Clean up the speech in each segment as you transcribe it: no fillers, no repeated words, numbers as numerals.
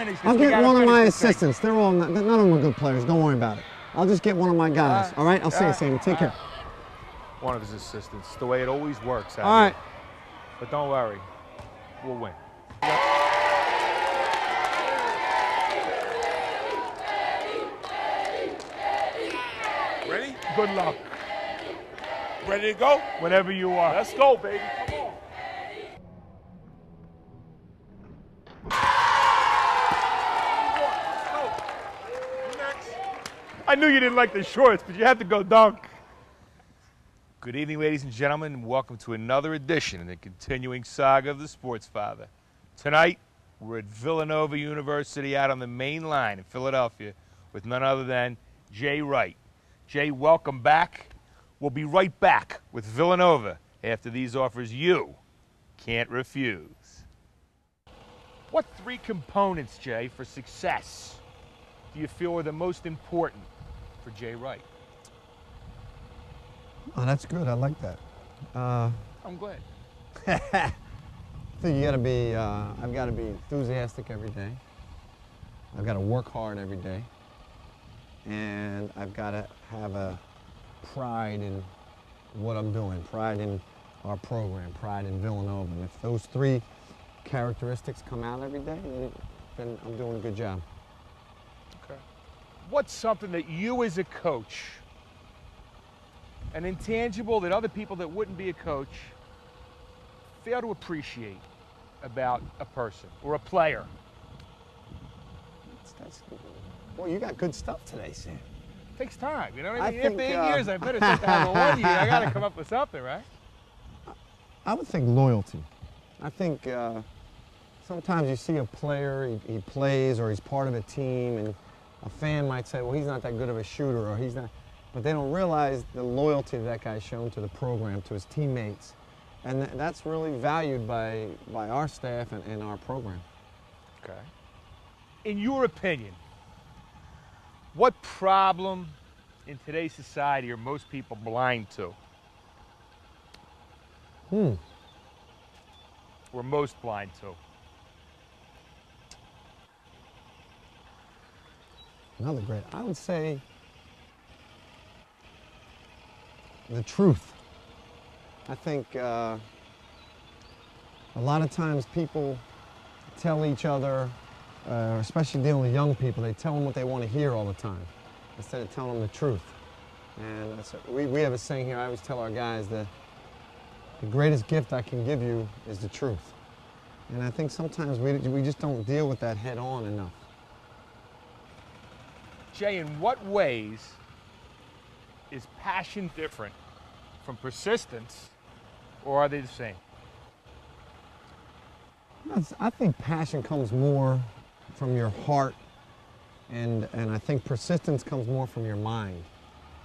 finish this. I'll get one of my assistants. They're all none of them are good players. Don't worry about it. I'll just get one of my guys. All right? I'll see you, Sammy. Take care. One of his assistants. The way it always works. All right. But don't worry. We'll win. Ready? Good luck. Ready to go? Whenever you are. Let's go, baby. Come on. I knew you didn't like the shorts, but you had to go dunk. Good evening, ladies and gentlemen, and welcome to another edition in the continuing saga of the Sports Father. Tonight, we're at Villanova University out on the main line in Philadelphia with none other than Jay Wright. Jay, welcome back. We'll be right back with Villanova after these offers you can't refuse. What three components, Jay, for success do you feel are the most important for Jay Wright? Oh, that's good. I like that. I'm glad. I think you got to be. I've got to be enthusiastic every day. I've got to work hard every day, and I've got to have a pride in what I'm doing, pride in our program, pride in Villanova. And if those three characteristics come out every day, then I'm doing a good job. Okay. What's something that you as a coach, an intangible that other people that wouldn't be a coach fail to appreciate about a person or a player? Well, you got good stuff today, Sam. Takes time, you know what I mean? I think, After 8 years, I better think I have a 1 year. I got to come up with something, right? I would think loyalty. I think sometimes you see a player, he plays or he's part of a team, and a fan might say, well, he's not that good of a shooter, or he's not, but they don't realize the loyalty that guy's shown to the program, to his teammates, and that's really valued by our staff and our program. Okay. In your opinion, what problem in today's society are most people blind to? Or most blind to? Another great, I would say the truth. I think a lot of times people tell each other, especially dealing with young people, they tell them what they want to hear all the time instead of telling them the truth. And we have a saying here, I always tell our guys that the greatest gift I can give you is the truth. And I think sometimes we just don't deal with that head on enough. Jay, in what ways is passion different from persistence, or are they the same? I think passion comes more from your heart, and I think persistence comes more from your mind.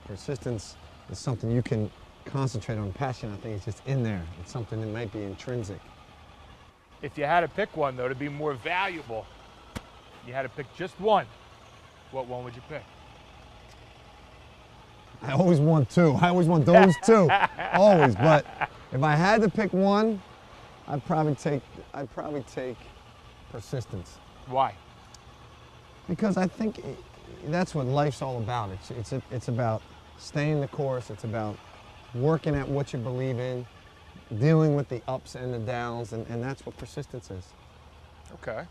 Persistence is something you can concentrate on. Passion, I think, is just in there. It's something that might be intrinsic. If you had to pick one, though, to be more valuable, you had to pick just one, what one would you pick? I always want two. I always want those two. Always. But if I had to pick one, I'd probably take persistence. Why? Because I think that's what life's all about. It's about staying the course. It's about working at what you believe in, dealing with the ups and the downs, and that's what persistence is. Okay.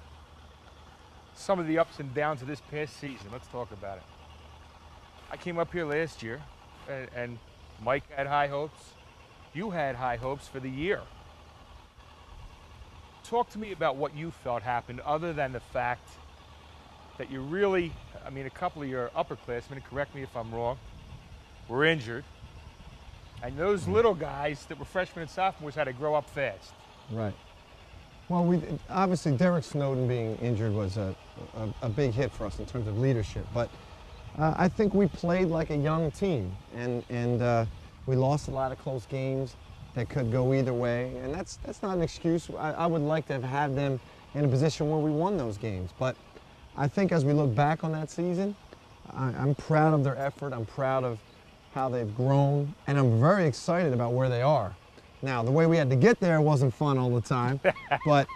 Some of the ups and downs of this past season, let's talk about it. I came up here last year, and Mike had high hopes. You had high hopes for the year. Talk to me about what you felt happened, other than the fact that you really, I mean, a couple of your upperclassmen, correct me if I'm wrong, were injured. And those little guys that were freshmen and sophomores had to grow up fast. Right. Well, obviously Derek Snowden being injured was a big hit for us in terms of leadership, but I think we played like a young team, and we lost a lot of close games that could go either way, and that's not an excuse. I would like to have had them in a position where we won those games, but I think as we look back on that season, I'm proud of their effort. I'm proud of how they've grown, and I'm very excited about where they are. Now, the way we had to get there wasn't fun all the time, but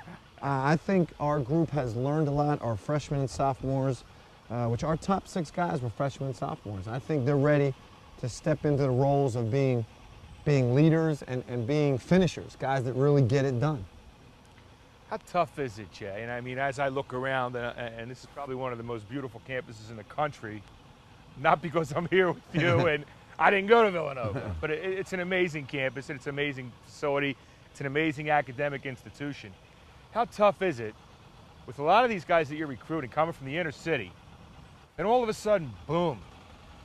I think our group has learned a lot. Our freshmen and sophomores, which our top 6 guys were freshmen and sophomores. I think they're ready to step into the roles of being leaders and being finishers, guys that really get it done. How tough is it, Jay? And I mean, as I look around, and this is probably one of the most beautiful campuses in the country, not because I'm here with you and I didn't go to Villanova, but it's an amazing campus, and it's an amazing facility. It's an amazing academic institution. How tough is it with a lot of these guys that you're recruiting coming from the inner city, and all of a sudden, boom,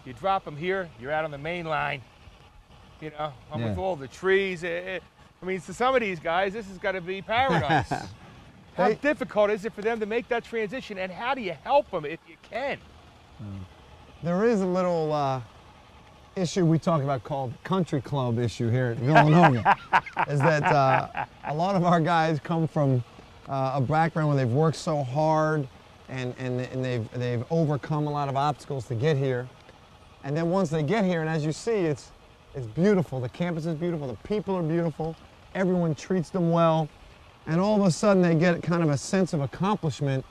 you drop them here, you're out on the main line, you know, with all the trees. I mean, to some of these guys, this has got to be paradise. How difficult is it for them to make that transition, and how do you help them if you can? There is a little issue we talk about called country club issue here at Villanova, is that a lot of our guys come from a background where they've worked so hard and they've overcome a lot of obstacles to get here. And then once they get here, and as you see, it's beautiful. The campus is beautiful, the people are beautiful, everyone treats them well, and all of a sudden they get kind of a sense of accomplishment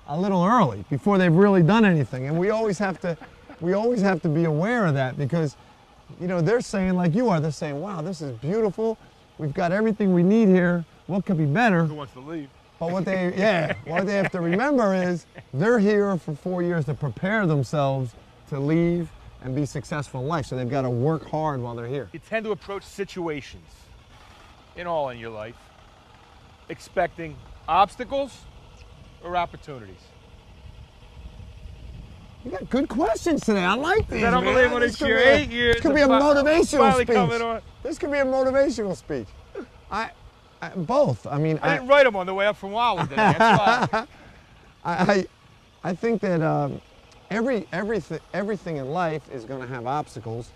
a little early before they've really done anything. And we always have to be aware of that, because, you know, they're saying, like you are, they're saying, wow, this is beautiful. We've got everything we need here. What could be better? Who wants to leave? But what they have to remember is they're here for 4 years to prepare themselves to leave and be successful in life. So they've got to work hard while they're here. You tend to approach situations in your life expecting obstacles or opportunities. You got good questions today. I like these. I don't believe when it's your 8 years. This could be a motivational speech. This could be a motivational speech. Both. I mean, I didn't write them on the way up from Wildwood today. That's why. I think that everything in life is going to have obstacles,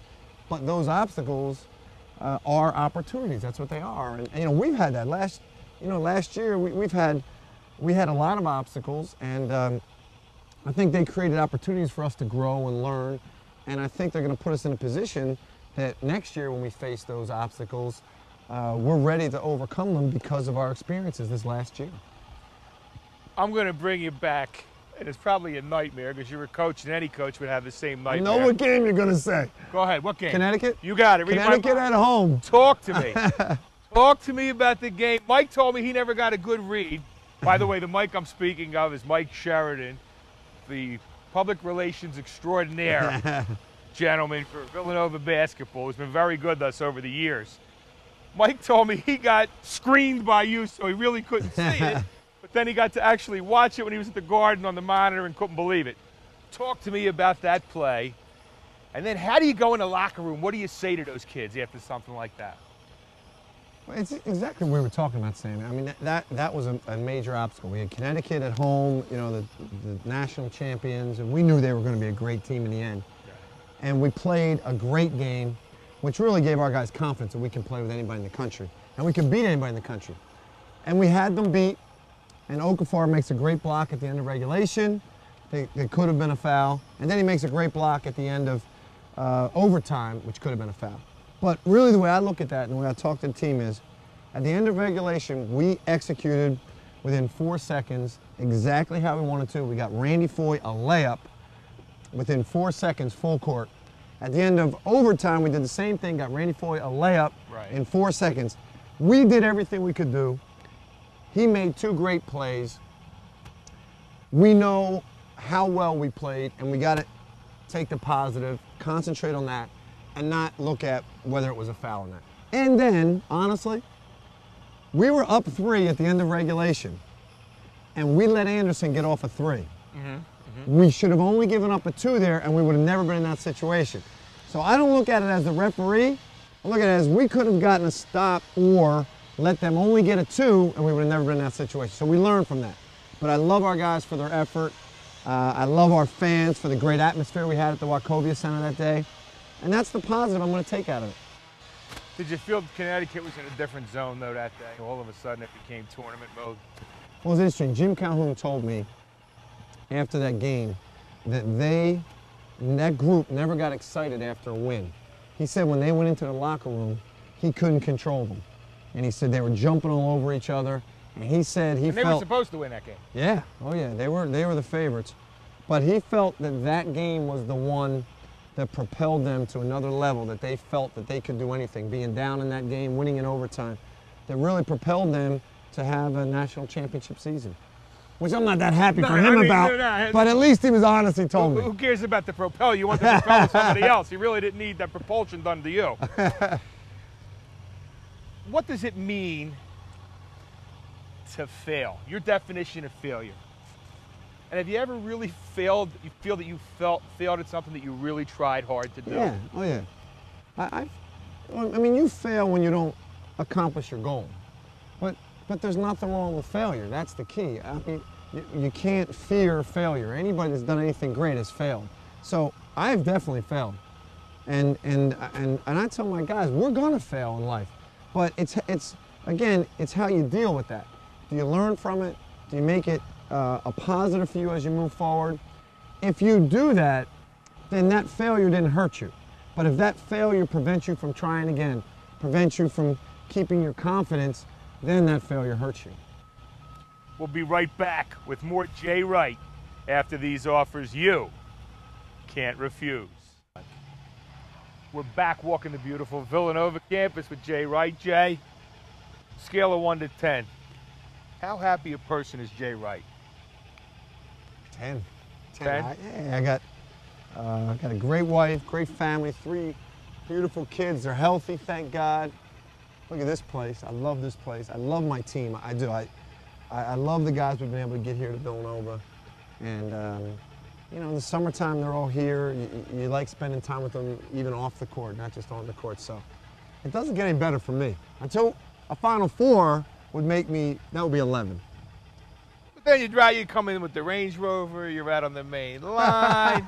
but those obstacles are opportunities. That's what they are. And you know, we've had that last year. We had a lot of obstacles, and I think they created opportunities for us to grow and learn, and I think they're going to put us in a position that next year when we face those obstacles, we're ready to overcome them because of our experiences this last year. I'm going to bring you back, and it's probably a nightmare because you're a coach, and any coach would have the same nightmare. I know what game you're going to say. Go ahead, what game? Connecticut? You got it. Connecticut at home. Talk to me. Talk to me about the game. Mike told me he never got a good read. By the way, the Mike I'm speaking of is Mike Sheridan, the public relations extraordinaire gentleman for Villanova basketball, who's been very good to us over the years. Mike told me he got screened by you, so he really couldn't see it, but then he got to actually watch it when he was at the Garden on the monitor and couldn't believe it. Talk to me about that play, and then how do you go in the locker room? What do you say to those kids after something like that? Well, it's exactly what we were talking about, Sammy. I mean, that was a major obstacle. We had Connecticut at home, you know, the national champions, and we knew they were going to be a great team in the end. And we played a great game, which really gave our guys confidence that we can play with anybody in the country, and we can beat anybody in the country. And we had them beat, and Okafor makes a great block at the end of regulation. It could have been a foul, and then he makes a great block at the end of overtime, which could have been a foul. But really the way I look at that and the way I talk to the team is, at the end of regulation, we executed within 4 seconds exactly how we wanted to. We got Randy Foye a layup within 4 seconds, full court. At the end of overtime, we did the same thing, got Randy Foye a layup in 4 seconds. We did everything we could do. He made 2 great plays. We know how well we played, and we got to take the positive, concentrate on that, and not look at whether it was a foul or not. And then, honestly, we were up 3 at the end of regulation, and we let Anderson get off a 3. We should have only given up a 2 there, and we would have never been in that situation. So I don't look at it as the referee. I look at it as we could have gotten a stop or let them only get a 2, and we would have never been in that situation. So we learned from that. But I love our guys for their effort. I love our fans for the great atmosphere we had at the Wachovia Center that day. And that's the positive I'm going to take out of it. Did you feel Connecticut was in a different zone, though, that day? All of a sudden, it became tournament mode? Well, it's interesting. Jim Calhoun told me after that game that that group never got excited after a win. He said when they went into the locker room, he couldn't control them. And he said they were jumping all over each other. And he said he and they felt... were supposed to win that game. Yeah, oh yeah, they were the favorites. But he felt that that game was the one that propelled them to another level, that they felt that they could do anything. Being down in that game, winning in overtime, that really propelled them to have a national championship season. Which I'm not that happy for him about, but at least he was honest, he told me. Who cares about the propel? You want the propel to somebody else. You really didn't need that propulsion done to you. What does it mean to fail? Your definition of failure. And have you ever really failed, you feel that you failed at something that you really tried hard to do? Yeah, oh yeah. I mean, you fail when you don't accomplish your goal. But there's nothing wrong with failure. That's the key. I mean, you can't fear failure. Anybody that's done anything great has failed. So I've definitely failed. And I tell my guys, we're gonna fail in life. But again, it's how you deal with that. Do you learn from it? Do you make it a positive for you as you move forward? If you do that, then that failure didn't hurt you. But if that failure prevents you from trying again, prevents you from keeping your confidence, then that failure hurts you. We'll be right back with more Jay Wright after these offers you can't refuse. We're back walking the beautiful Villanova campus with Jay Wright. Jay, scale of 1 to 10. How happy a person is Jay Wright? 10. 10? I got a great wife, great family, 3 beautiful kids. They're healthy, thank God. Look at this place. I love this place. I love my team. I do. I love the guys we've been able to get here to Villanova. And, you know, in the summertime, they're all here. You like spending time with them even off the court, not just on the court. So it doesn't get any better for me. Until a Final Four would make me, that would be 11. But then you come in with the Range Rover, you're out on the main line.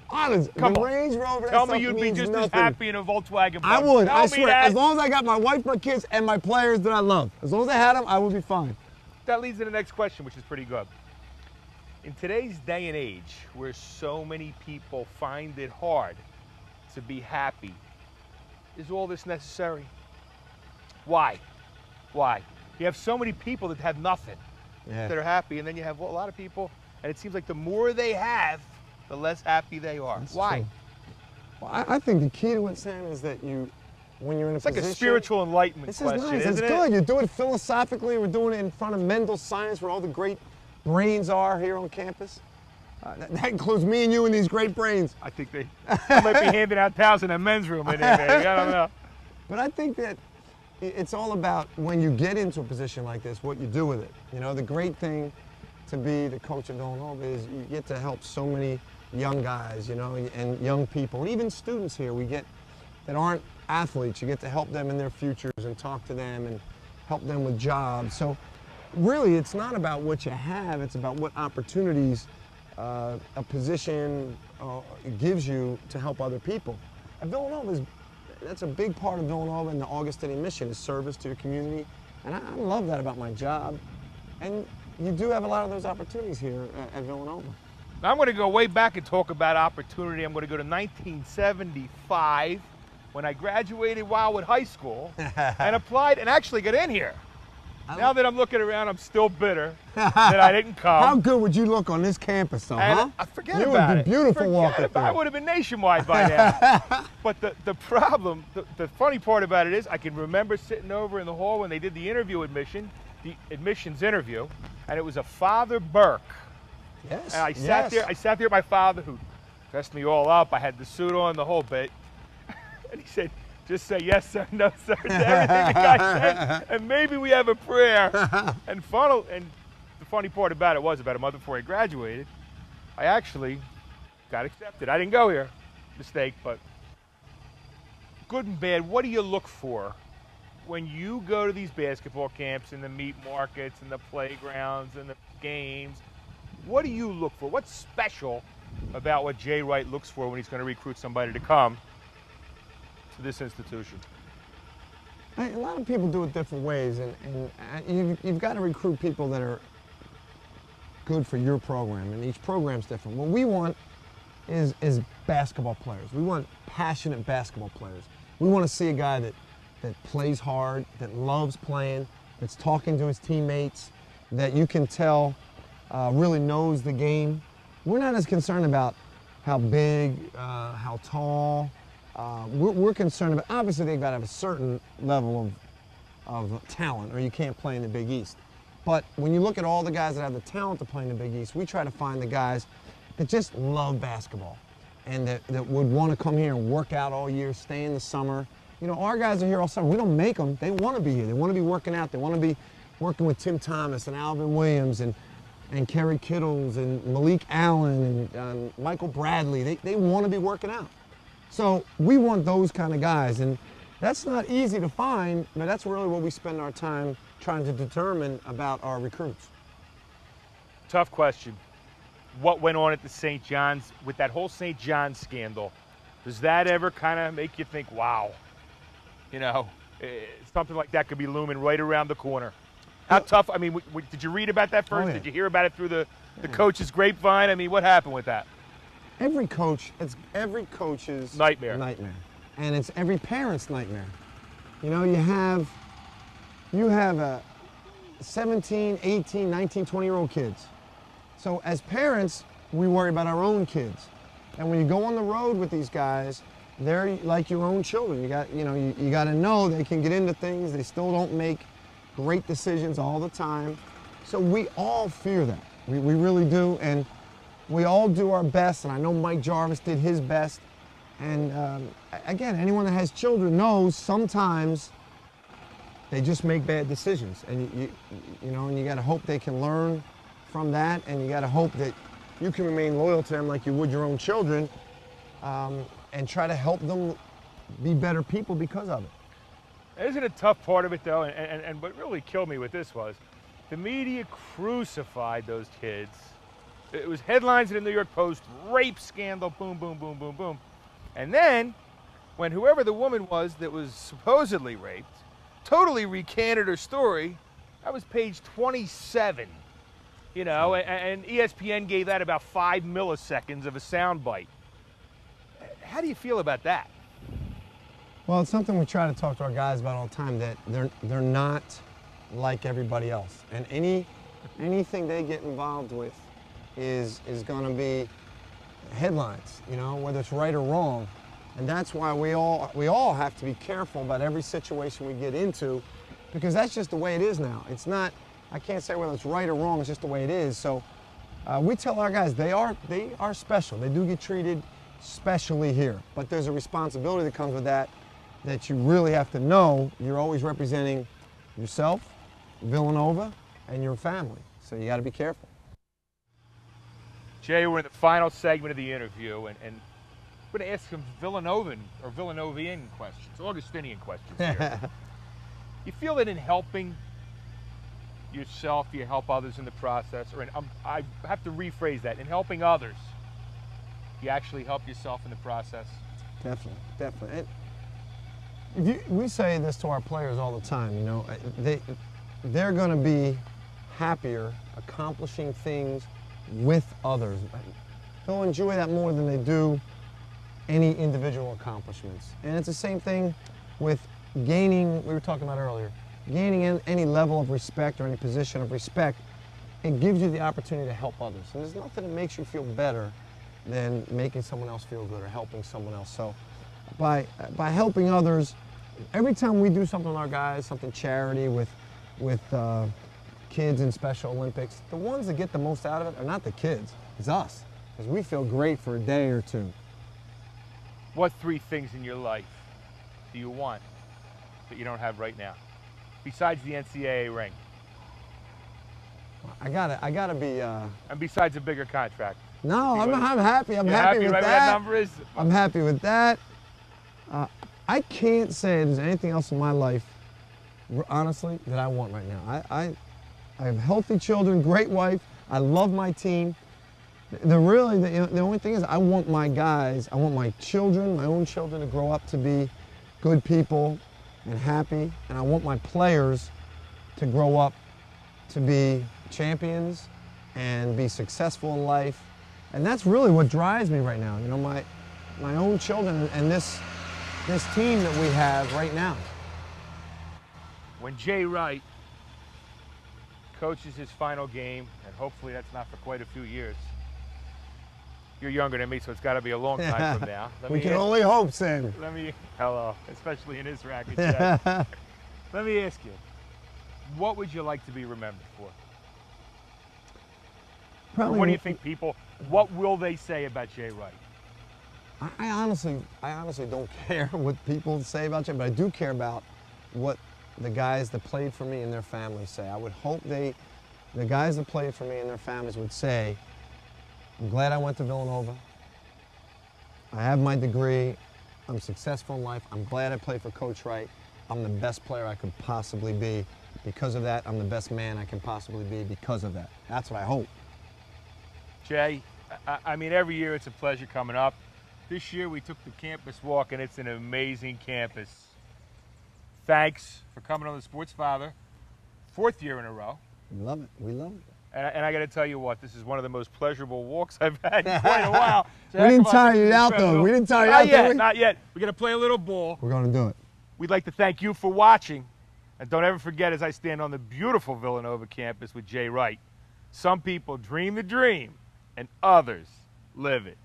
Honest, Come the on. Range Rover, Tell me you'd be just as happy in a Volkswagen Bug. I would, Tell I me swear. that. As long as I got my wife, my kids, and my players that I love. As long as I had them, I would be fine. That leads to the next question, which is pretty good. In today's day and age, where so many people find it hard to be happy, is all this necessary? Why? Why? You have so many people that have nothing, that are happy, and then you have a lot of people, and it seems like the more they have, the less happy they are. That's Why? true. Well, I think the key to it, Sam, is that when you're in a position... It's like a spiritual enlightenment This question, is nice. isn't It's it? good. You do it philosophically. We're doing it in front of Mendel Science, where all the great brains are here on campus. That includes me and you and these great brains. I think they might be handing out towels in a men's room in there, maybe. I don't know. But I think that it's all about when you get into a position like this, what you do with it. You know, the great thing to be the coach of Villanova is you get to help so many young guys, you know, and young people, and even students here that aren't athletes. You get to help them in their futures and talk to them and help them with jobs. So really, it's not about what you have, it's about what opportunities a position gives you to help other people. And Villanova that's a big part of Villanova and the Augustinian mission is service to your community. And I love that about my job. And you do have a lot of those opportunities here at Villanova. Now I'm going to go way back and talk about opportunity. I'm going to go to 1975 when I graduated Wildwood High School and applied and actually got in here. Now that I'm looking around, I'm still bitter that I didn't come. How good would you look on this campus, though, huh? I forget you about would it. be beautiful walking through. I would have been nationwide by now. But the problem, the funny part about it is, I can remember sitting over in the hall when they did the admissions interview, and it was a Father Burke. Yes. And I sat there with my father, who dressed me all up. I had the suit on, the whole bit. And he said, just say yes, sir, no, sir, to everything the guy said, and maybe we have a prayer. And the funny part about it was, about a month before I graduated, I actually got accepted. I didn't go here, mistake, but good and bad, what do you look for when you go to these basketball camps and the meat markets and the playgrounds and the games? What do you look for? What's special about what Jay Wright looks for when he's going to recruit somebody to come to this institution? A lot of people do it different ways, and you've got to recruit people that are good for your program, and each program's different. What we want is basketball players. We want passionate basketball players. We want to see a guy that plays hard, that loves playing, that's talking to his teammates, that you can tell really knows the game. We're not as concerned about how big, how tall. We're concerned about, obviously they've got to have a certain level of talent or you can't play in the Big East. But when you look at all the guys that have the talent to play in the Big East, we try to find the guys that just love basketball and that would want to come here and work out all year, stay in the summer. You know, our guys are here all summer. We don't make them. They want to be here. They want to be working out. They want to be working with Tim Thomas and Alvin Williams and Kerry Kittles and Malik Allen and Michael Bradley. They want to be working out. So we want those kind of guys. And that's not easy to find, but that's really what we spend our time trying to determine about our recruits. Tough question. What went on at the St. John's with that whole St. John's scandal? Does that ever kind of make you think, wow, you know, something like that could be looming right around the corner? How tough? I mean, did you read about that first? Oh, yeah. Did you hear about it through the coach's grapevine? I mean, what happened with that? Every coach, it's every coach's nightmare. And it's every parent's nightmare. You know, you have a 17, 18, 19, 20-year-old kids. So as parents, we worry about our own kids. And when you go on the road with these guys, they're like your own children. You got to know they can get into things. They still don't make great decisions all the time. So we all fear that. We really do. And we all do our best. And I know Mike Jarvis did his best. And again, anyone that has children knows sometimes they just make bad decisions. And you know, and you got to hope they can learn from that. And you got to hope that you can remain loyal to them like you would your own children, and try to help them be better people because of it. Isn't a tough part of it, though? And what really killed me with this was the media crucified those kids. It was headlines in the New York Post, rape scandal, boom, boom, boom, boom, boom. And then when whoever the woman was that was supposedly raped totally recanted her story, that was page 27. You know, and ESPN gave that about 5 milliseconds of a soundbite. How do you feel about that? Well, it's something we try to talk to our guys about all the time, that they're not like everybody else. And anything they get involved with is going to be headlines, you know, whether it's right or wrong. And that's why we all have to be careful about every situation we get into, because that's just the way it is now. It's not, I can't say whether it's right or wrong, it's just the way it is. So we tell our guys they are special. They do get treated specially here, but there's a responsibility that comes with that you really have to know you're always representing yourself, Villanova, and your family. So you got to be careful. Jay, we're in the final segment of the interview, and I'm going to ask some Villanovan or Villanovian questions, Augustinian questions here. You feel that in helping yourself, you help others in the process, or I have to rephrase that, in helping others, you actually help yourself in the process? Definitely, definitely. We say this to our players all the time, you know, they're going to be happier accomplishing things with others. They'll enjoy that more than they do any individual accomplishments. And it's the same thing with gaining, we were talking about earlier, gaining any level of respect or any position of respect. It gives you the opportunity to help others. And there's nothing that makes you feel better than making someone else feel good or helping someone else. So by helping others, every time we do something with our guys, something charity with kids in Special Olympics, the ones that get the most out of it are not the kids, it's us, because we feel great for a day or two. What 3 things in your life do you want that you don't have right now, besides the NCAA ring? I gotta be. And besides a bigger contract. No, I'm happy. I'm happy with right that. Where that number is? I'm happy with that. I can't say there's anything else in my life, honestly, that I want right now. I have healthy children, great wife. I love my team. The only thing is, I want my guys, I want my children, my own children, to grow up to be good people and happy, and I want my players to grow up to be champions and be successful in life. And that's really what drives me right now. You know, my own children and this team that we have right now. When Jay Wright coaches his final game, and hopefully that's not for quite a few years. You're younger than me, so it's got to be a long time from now. We can only hope, Sam. Hello, especially in his racket, Jay. Let me ask you, what would you like to be remembered for? Probably, What do you think what will they say about Jay Wright? I honestly don't care what people say about Jay, but I do care about what the guys that played for me and their families say. I would hope the guys that played for me and their families would say, I'm glad I went to Villanova. I have my degree. I'm successful in life. I'm glad I played for Coach Wright. I'm the best player I could possibly be. Because of that, I'm the best man I can possibly be because of that. That's what I hope. Jay, I mean, every year it's a pleasure coming up. This year we took the campus walk, and it's an amazing campus. Thanks for coming on the Sports Father, 4th year in a row. We love it. We love it. And I got to tell you what, this is one of the most pleasurable walks I've had in quite a while. We didn't tire you out, though. We didn't tire you out, did we? Not yet. We're going to play a little ball. We're going to do it. We'd like to thank you for watching. And don't ever forget, as I stand on the beautiful Villanova campus with Jay Wright, some people dream the dream and others live it.